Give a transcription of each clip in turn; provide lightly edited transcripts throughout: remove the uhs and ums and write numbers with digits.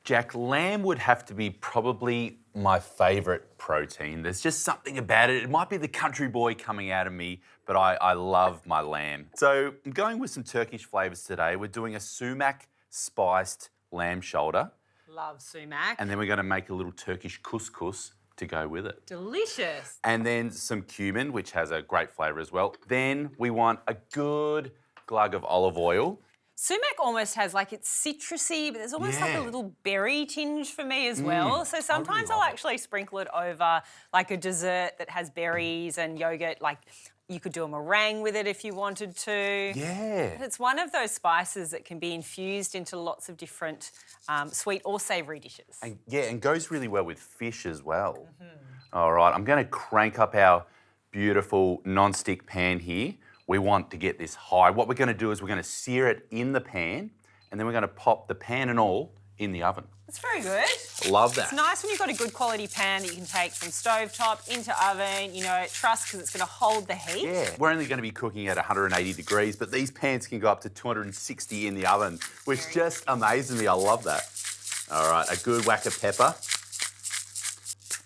Jacq, lamb would have to be probably my favourite protein. There's just something about it. It might be the country boy coming out of me, but I love my lamb. So I'm going with some Turkish flavours today. We're doing a sumac spiced lamb shoulder. Love sumac. And then we're going to make a little Turkish couscous to go with it. Delicious. And then some cumin, which has a great flavour as well. Then we want a good glug of olive oil. Sumac almost has like it's citrusy, but there's almost like a little berry tinge for me as well. So sometimes I'll actually sprinkle it over like a dessert that has berries and yogurt. Like you could do a meringue with it if you wanted to. Yeah. But it's one of those spices that can be infused into lots of different sweet or savoury dishes. And goes really well with fish as well. All right, I'm going to crank up our beautiful non-stick pan here. We want to get this high. What we're going to do is we're going to sear it in the pan and then we're going to pop the pan and all in the oven. That's very good. Love that. It's nice when you've got a good quality pan that you can take from stovetop into oven, you know, trust because it's going to hold the heat. Yeah, we're only going to be cooking at 180 degrees, but these pans can go up to 260 in the oven, which just amazes me. I love that. All right, a good whack of pepper.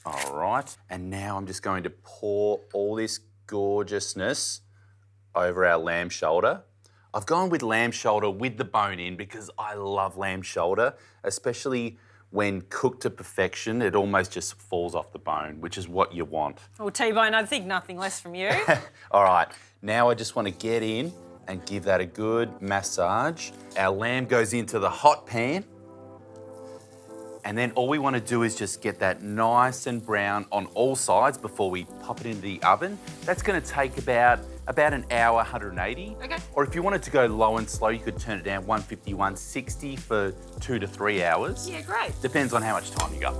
All right, and now I'm just going to pour all this gorgeousness over our lamb shoulder. I've gone with lamb shoulder with the bone in because I love lamb shoulder, especially when cooked to perfection. It almost just falls off the bone, which is what you want. Well, T-Bone, I think nothing less from you. All right, now I just want to get in and give that a good massage. Our lamb goes into the hot pan. And then all we want to do is just get that nice and brown on all sides before we pop it into the oven. That's going to take about an hour, 180. Okay. Or if you wanted to go low and slow, you could turn it down 150, 160 for 2 to 3 hours. Yeah, great. Depends on how much time you got.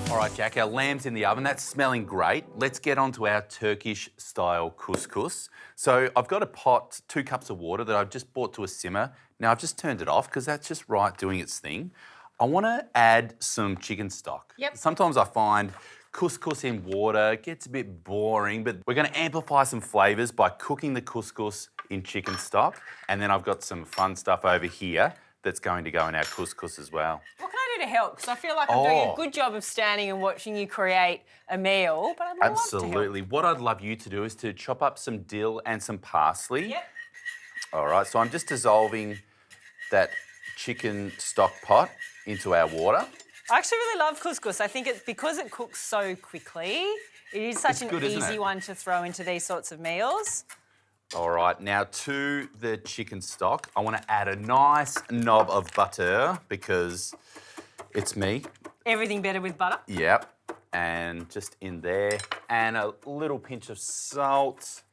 All right, Jacq, our lamb's in the oven. That's smelling great. Let's get on to our Turkish-style couscous. So I've got a pot, 2 cups of water that I've just brought to a simmer. Now, I've just turned it off because that's just right doing its thing. I want to add some chicken stock. Yep. Sometimes I find couscous in water gets a bit boring, but we're going to amplify some flavours by cooking the couscous in chicken stock. And then I've got some fun stuff over here that's going to go in our couscous as well. What can I do to help? Because I feel like I'm doing a good job of standing and watching you create a meal, but I'd love to help. Absolutely. What I'd love you to do is to chop up some dill and some parsley. Yep. All right, so I'm just dissolving that chicken stock pot into our water. I actually really love couscous. I think it's because it cooks so quickly. It is such an easy one to throw into these sorts of meals. All right, now to the chicken stock, I want to add a nice knob of butter because it's me. Everything better with butter. Yep, and just in there, and a little pinch of salt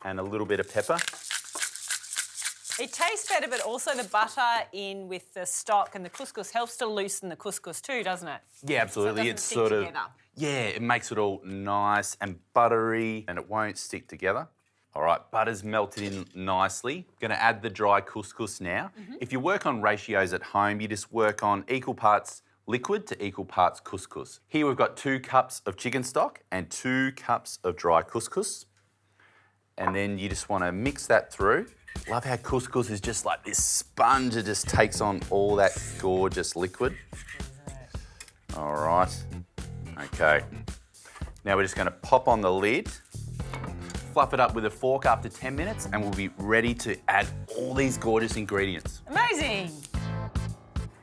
and a little bit of pepper. It tastes better, but also the butter in with the stock and the couscous helps to loosen the couscous too, doesn't it? Yeah, absolutely. So it doesn't stick together. Yeah, it makes it all nice and buttery and it won't stick together. All right, butter's melted in nicely. Gonna add the dry couscous now. If you work on ratios at home, you just work on equal parts liquid to equal parts couscous. Here we've got 2 cups of chicken stock and 2 cups of dry couscous. And then you just wanna mix that through. Love how couscous is just like this sponge. It just takes on all that gorgeous liquid. All right, okay. Now we're just gonna pop on the lid, fluff it up with a fork after 10 minutes, and we'll be ready to add all these gorgeous ingredients. Amazing.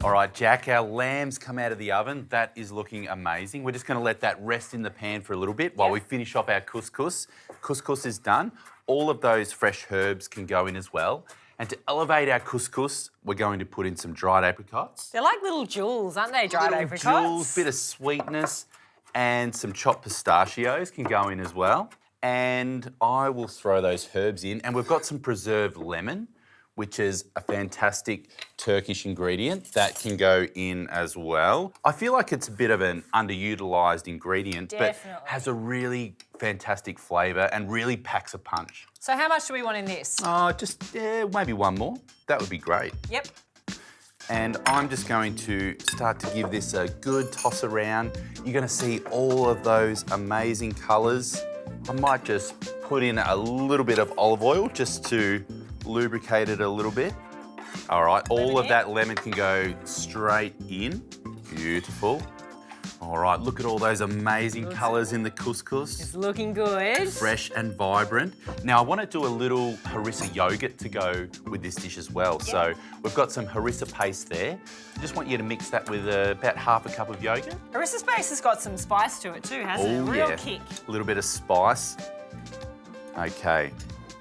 All right, Jacq, our lamb's come out of the oven. That is looking amazing. We're just gonna let that rest in the pan for a little bit while we finish off our couscous. Couscous is done. All of those fresh herbs can go in as well. And to elevate our couscous, we're going to put in some dried apricots. They're like little jewels, aren't they, dried apricots? Jewels, bit of sweetness, and some chopped pistachios can go in as well. And I will throw those herbs in. And we've got some preserved lemon, which is a fantastic Turkish ingredient that can go in as well. I feel like it's a bit of an underutilised ingredient, but has a really fantastic flavour and really packs a punch. So how much do we want in this? Just maybe one more. That would be great. Yep. And I'm just going to start to give this a good toss around. You're going to see all of those amazing colours. I might just put in a little bit of olive oil just to lubricate it a little bit. All right, all of that lemon can go straight in. Beautiful. All right, look at all those amazing colours in the couscous. It's looking good. Fresh and vibrant. Now I want to do a little harissa yogurt to go with this dish as well. Yeah. So we've got some harissa paste there. I just want you to mix that with about half a cup of yogurt. Harissa paste has got some spice to it too, hasn't it? Real kick. A little bit of spice. Okay,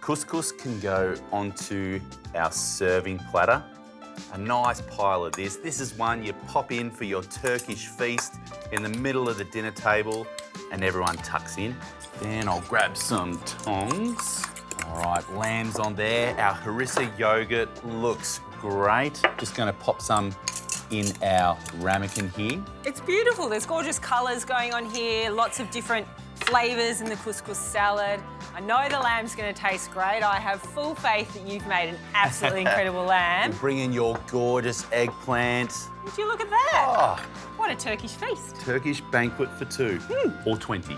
couscous can go onto our serving platter. A nice pile of this. This is one you pop in for your Turkish feast in the middle of the dinner table and everyone tucks in. Then I'll grab some tongs. All right, lamb's on there. Our harissa yogurt looks great. Just gonna pop some in our ramekin here. It's beautiful. There's gorgeous colours going on here, lots of different flavours in the couscous salad. I know the lamb's going to taste great. I have full faith that you've made an absolutely incredible lamb. Bring in your gorgeous eggplant. Would you look at that? Oh, what a Turkish feast. Turkish banquet for two, or 20.